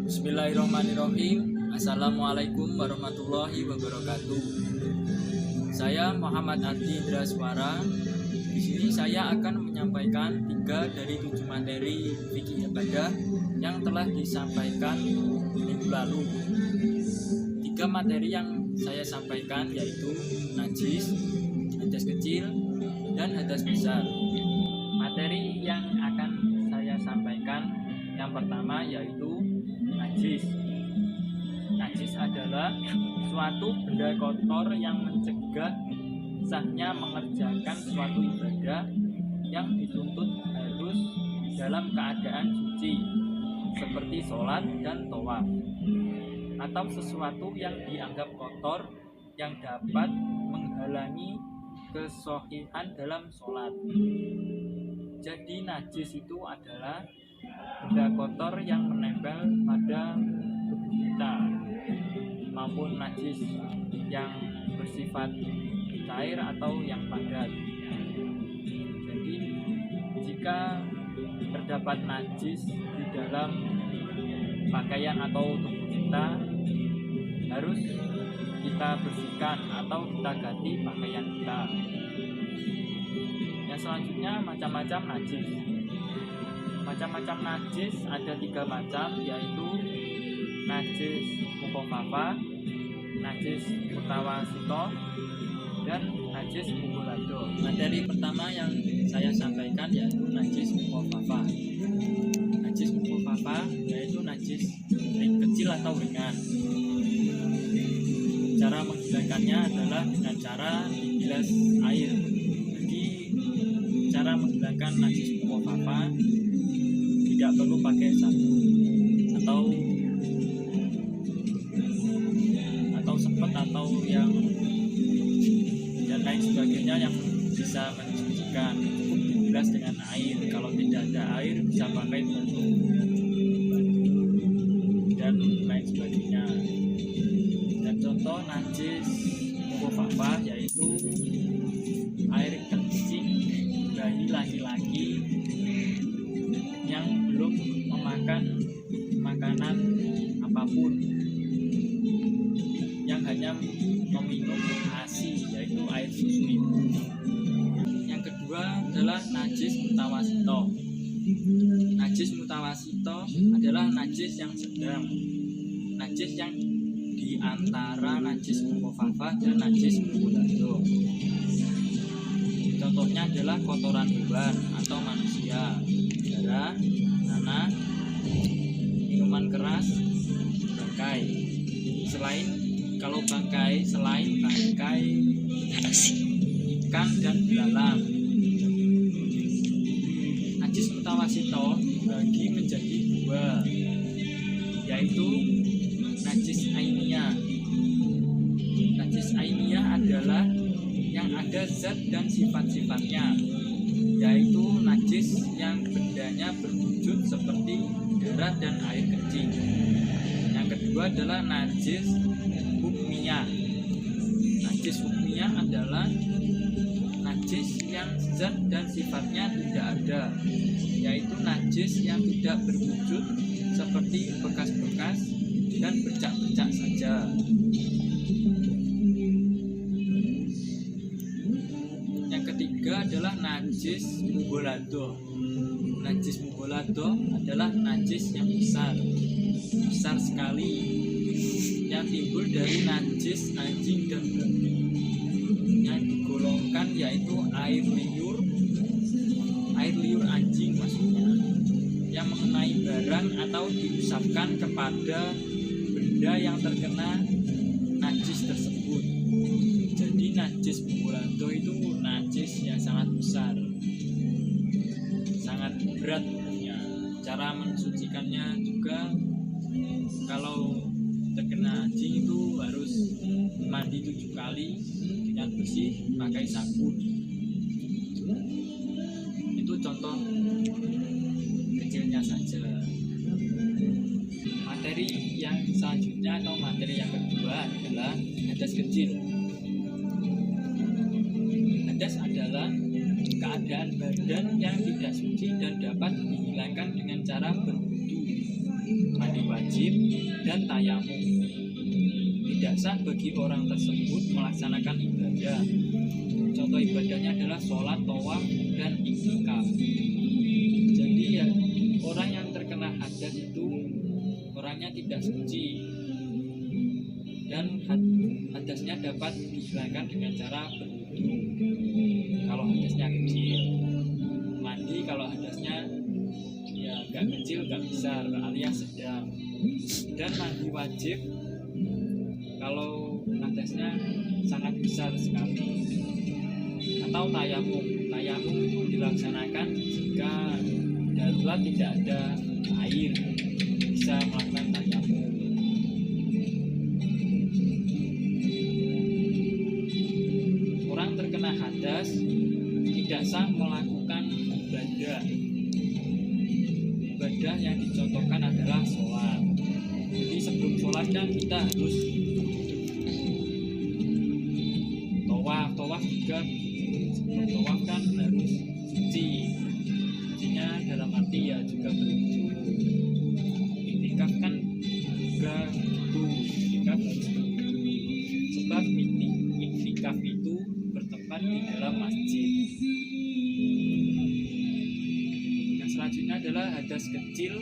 Bismillahirrahmanirrahim. Assalamualaikum warahmatullahi wabarakatuh. Saya Muhammad Ardi Indraswara. Di sini saya akan menyampaikan 3 dari 7 materi fikih ibadah yang telah disampaikan minggu lalu. 3 materi yang saya sampaikan yaitu najis, hadas kecil, dan hadas besar. Materi yang akan saya sampaikan yang pertama yaitu najis. Najis adalah suatu benda kotor yang mencegah sahnya mengerjakan suatu ibadah yang dituntut harus dalam keadaan suci, seperti sholat dan tawaf, atau sesuatu yang dianggap kotor yang dapat menghalangi kesohihan dalam sholat. Jadi najis itu adalah benda kotor yang menempel pada tubuh kita, maupun najis yang bersifat cair atau yang padat. Jadi jika terdapat najis di dalam pakaian atau tubuh kita, harus kita bersihkan atau kita ganti pakaian kita. Yang selanjutnya macam-macam najis. Macam-macam najis ada 3 macam, yaitu najis mukhafafah, najis mutawasito, dan najis mughalladzah. Materi pertama yang saya sampaikan yaitu najis mukhafafah. Najis mukhafafah yaitu najis kecil atau ringan. Cara menghilangkannya adalah dengan cara dibilas air. Jadi cara menghilangkan najis mukhafafah tidak perlu pakai sabun atau sepet atau yang dan lain sebagainya yang bisa mensucikan. Cukup dibilas dengan air. Kalau tidak ada air bisa pakai batu dan lain sebagainya. Dan contoh najis mukhafafah yaitu air kencing bayi laki-laki yang belum memakan makanan apapun, yang hanya meminum ASI yaitu air susu ibu. Yang kedua adalah najis mutawasito. Najis mutawasito adalah najis yang sedang, najis yang di antara najis mukhafafah dan najis mughalladzah. Contohnya adalah kotoran hewan atau manusia, darah, nanah, minuman keras, bangkai. Selain bangkai ikan dan belalang. Najis mutawasito bagi menjadi 2, yaitu najis ainiyah. Najis ainiyah adalah yang ada zat dan sifat-sifatnya, yaitu najis yang bendanya berwujud seperti darah dan air kencing. Yang kedua adalah najis hukmiyah. Najis hukmiyah adalah najis yang zat dan sifatnya tidak ada, yaitu najis yang tidak berwujud seperti bekas-bekas dan bercak-bercak saja. Yang ketiga adalah najis mughalladzah. Najis mughalladzah adalah najis yang besar sekali, yang timbul dari najis anjing dan babi, yang digolongkan yaitu air liur anjing maksudnya, yang mengenai barang atau diusapkan kepada benda yang terkena najis tersebut. Jadi najis mughalladzah itu najis yang sangat besar, sangat berat hukumnya. Cara mensucikannya juga, kalau terkena anjing itu harus mandi 7 kali dengan bersih pakai sabun. Itu contoh kecilnya saja. Materi yang selanjutnya atau materi yang kedua adalah hadas kecil. Hadas adalah keadaan badan yang tidak suci dan dapat dihilangkan dengan cara berwudu, mandi wajib, wajib, dan tayamum. Tidak sah bagi orang tersebut melaksanakan ibadah. Contoh ibadahnya adalah sholat, tawaf, dan iktikaf. Jadi ya, orang yang terkena hadas itu orangnya tidak suci, dan hadasnya dapat dihilangkan dengan cara berwudu kalau hadasnya kecil, mandi kalau hadasnya ya gak kecil gak besar alias sedang, dan mandi wajib kalau hadasnya sangat besar sekali. Atau tayamum itu dilaksanakan jika darurat tidak ada air, bisa melakukan tayamum. Orang terkena hadas tidak sah melakukan ibadah yang dicontohkan adalah sholat. Jadi sebelum sholat kan kita harus tawaf juga. Sebelum tawaf kan harus sucinya dalam arti ya juga berwudu. Iktikaf kan juga itu, iktikaf harus berwudu, sebab iktikaf itu bertempat di dalam masjid. Yang selanjutnya adalah hadas kecil,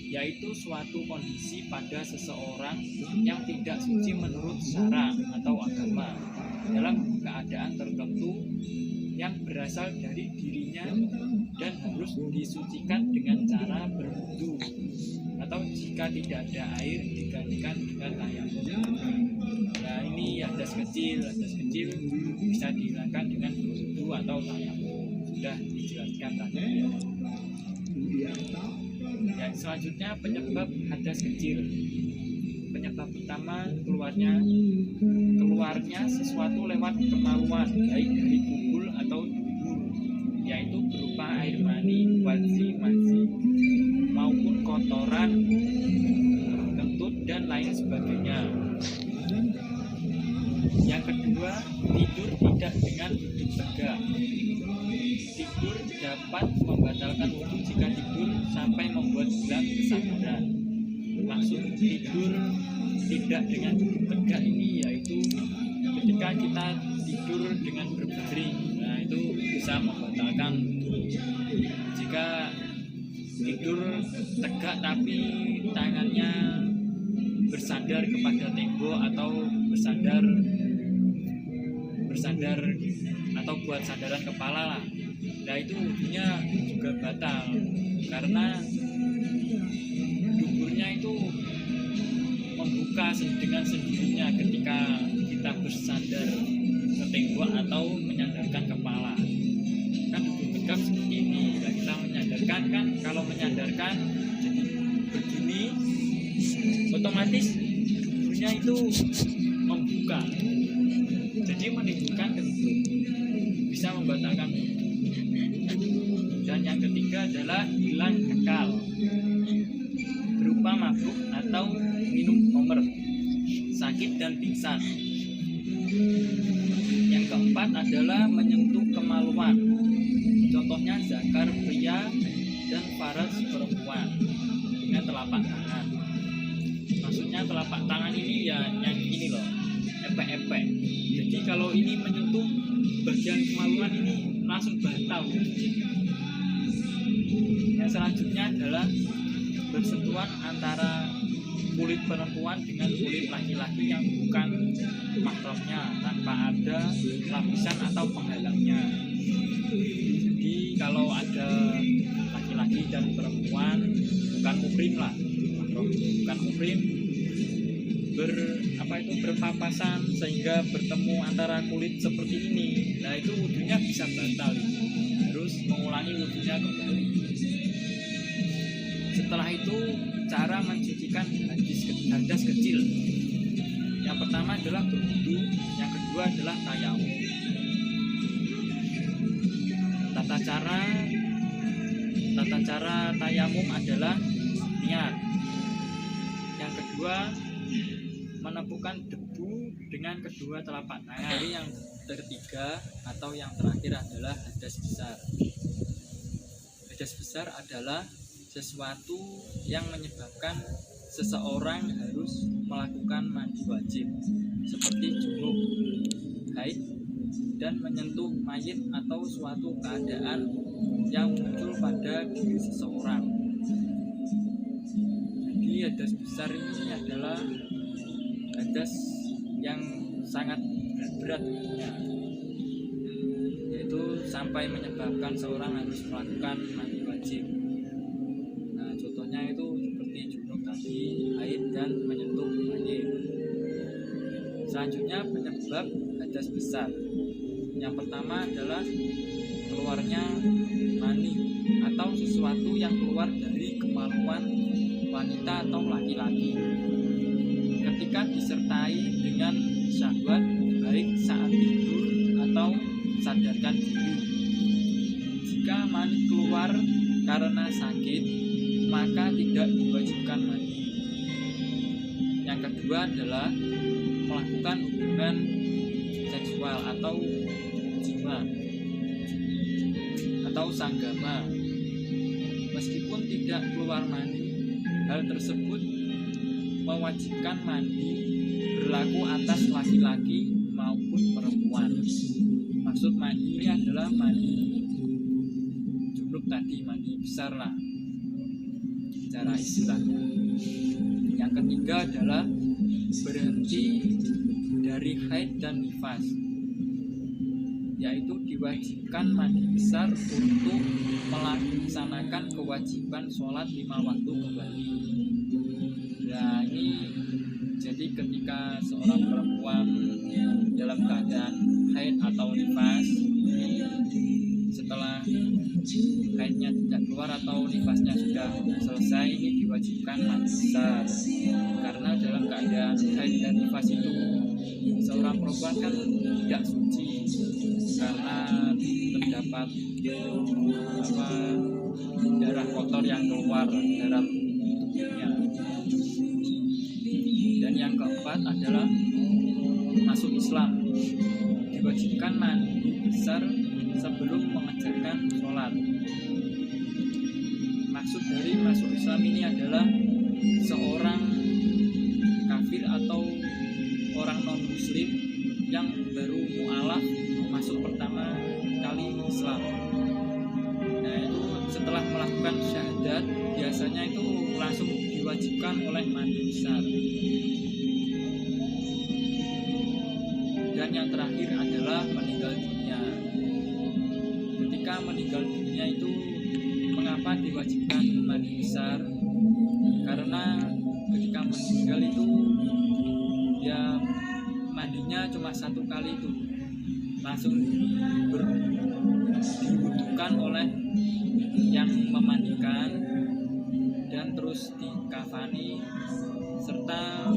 yaitu suatu kondisi pada seseorang yang tidak suci menurut syara atau agama dalam keadaan tertentu yang berasal dari dirinya dan harus disucikan dengan cara berwudu, atau jika tidak ada air digantikan dengan tayamum. Nah, ini hadas kecil bisa dihilangkan dengan berwudu atau tayamum, sudah dijelaskan tadi. Ya, selanjutnya penyebab hadas kecil. Penyebab utama keluarnya sesuatu lewat kemaluan, baik dari bubul atau dubur, yaitu berupa air mani, mazi, maupun kotoran, kentut, dan lain sebagainya. Yang kedua, tidur tidak dengan duduk tegak. Tidur dapat membatalkan wudu jika tidur sampai membuat hilang kesadaran. Maksud tidur tidak dengan duduk tegak ini yaitu ketika kita tidur dengan berbaring, nah itu bisa membatalkan wudu. Jika tidur tegak tapi tangannya bersandar kepada tembok atau bersandar atau buat sandaran kepala lah, nah itu wudunya juga batal karena duburnya itu membuka dengan sendirinya ketika kita bersandar ke tembok atau menyandarkan kepala. Kan duduk tegak seperti ini, nah, kita menyandarkan kan, kalau menyandarkan jadi begini otomatis duburnya itu membuka, jadi menimbulkan kentut, bisa membatalkan wudu. Dan yang ketiga adalah hilang akal berupa mabuk atau minum homer, sakit dan pingsan. Yang keempat adalah menyentuh kemaluan, contohnya zakar pria dan faraj perempuan dengan telapak tangan. Maksudnya telapak tangan ini ya yang ini loh, epek-epek. Jadi kalau ini menyentuh bagian kemaluan ini langsung batal. Yang selanjutnya adalah bersentuhan antara kulit perempuan dengan kulit laki-laki yang bukan mahramnya tanpa ada lapisan atau penghalangnya. Jadi kalau ada laki-laki dan perempuan bukan muhrim lah, bukan muhrim, berpapasan sehingga bertemu antara kulit seperti ini, nah itu wudunya bisa batal, harus mengulangi wudunya kembali. Setelah itu cara mencucikan hadas kecil. Yang pertama adalah berwudu, yang kedua adalah tayamum. Tata cara tayamum adalah niat. Yang kedua, menepukkan debu dengan kedua telapak tangan. Jadi yang ketiga atau yang terakhir adalah hadas besar. Hadas besar adalah sesuatu yang menyebabkan seseorang harus melakukan mandi wajib, seperti junub, haid, dan menyentuh mayit atau suatu keadaan yang muncul pada diri seseorang. Jadi hadas besar ini adalah hadas yang sangat berat, yaitu sampai menyebabkan seorang harus melakukan mandi wajib. Nah, contohnya itu seperti junub tadi, haid, dan menyentuh mayit. Selanjutnya penyebab hadas besar. Yang pertama adalah keluarnya mani atau sesuatu yang keluar dari kemaluan wanita atau laki-laki ketika disertai dengan syahwat, baik saat tidur atau sadarkan diri. Jika mani keluar karena sakit, maka tidak diwajibkan mandi. Yang kedua adalah melakukan hubungan seksual atau jima atau sanggama. Meskipun tidak keluar mani, hal tersebut mewajibkan mandi berlaku atas laki-laki maupun perempuan. Maksud mandi ini adalah mandi junub tadi, mandi besar lah secara istilahnya. Yang ketiga adalah berhenti dari haid dan nifas, yaitu diwajibkan mandi besar untuk melaksanakan kewajiban sholat 5 waktu kembali. Nah, ini jadi ketika seorang perempuan dalam keadaan haid atau nifas, setelah haidnya tidak keluar atau nifasnya sudah selesai, ini diwajibkan mandi besar. Karena dalam keadaan haid dan nifas itu seorang perempuan kan tidak suci karena terdapat darah kotor yang keluar dalam tubuhnya. Dan yang keempat adalah masuk Islam. Diwajibkan mandi besar sebelum mengerjakan sholat. Maksud dari masuk Islam ini adalah seorang kafir atau orang non-muslim yang baru mu'alaf masuk pertama kali Islam. Nah, itu setelah melakukan syahadat biasanya itu langsung diwajibkan oleh mandi besar. Dan yang terakhir adalah meninggal dunia. Ketika meninggal dunia itu mengapa diwajibkan mandi besar? Karena ketika meninggal itu ya mandinya cuma 1 kali itu, langsung diwudukan oleh yang memandikan dan terus dikafani, serta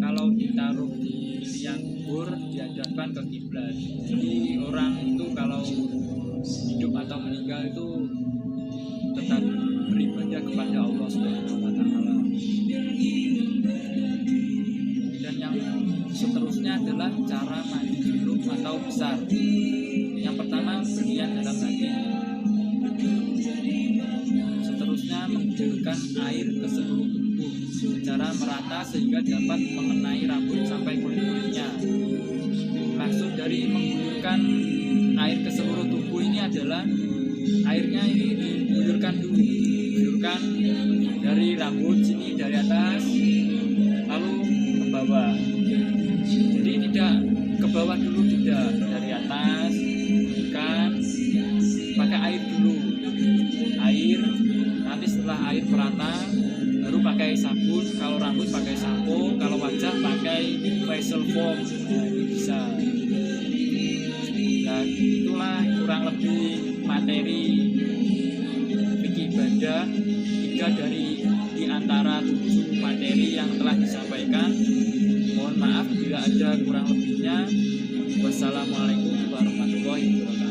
kalau ditaruh di liang kubur dihadapkan ke kiblat. Jadi orang itu kalau hidup atau meninggal itu tetap beribadah kepada Allah Subhanahu wa Ta'ala. Dan yang seterusnya adalah cara mandi junub atau besar. Yang pertama, berniat dalam hati. Seterusnya, menggulirkan air ke seluruh tubuh secara merata sehingga dapat mengenai rambut sampai kulit-kulitnya. Maksud dari menggulirkan air ke seluruh tubuh ini adalah airnya ini digulirkan dulu, digulirkan dari rambut sini, dari atas lalu ke bawah. Jadi tidak ke bawah dulu, tidak, dari atas gulirkan, pakai air dulu, air, nanti setelah air merata baru pakai sabun. Kalau rambut pakai sampo, kalau wajah pakai facial foam. Nah, ini bisa. Dan itulah kurang lebih materi fikih ibadah 3 dari antara 7 materi yang telah disampaikan. Mohon maaf bila ada kurang lebihnya. Wassalamualaikum warahmatullahi wabarakatuh.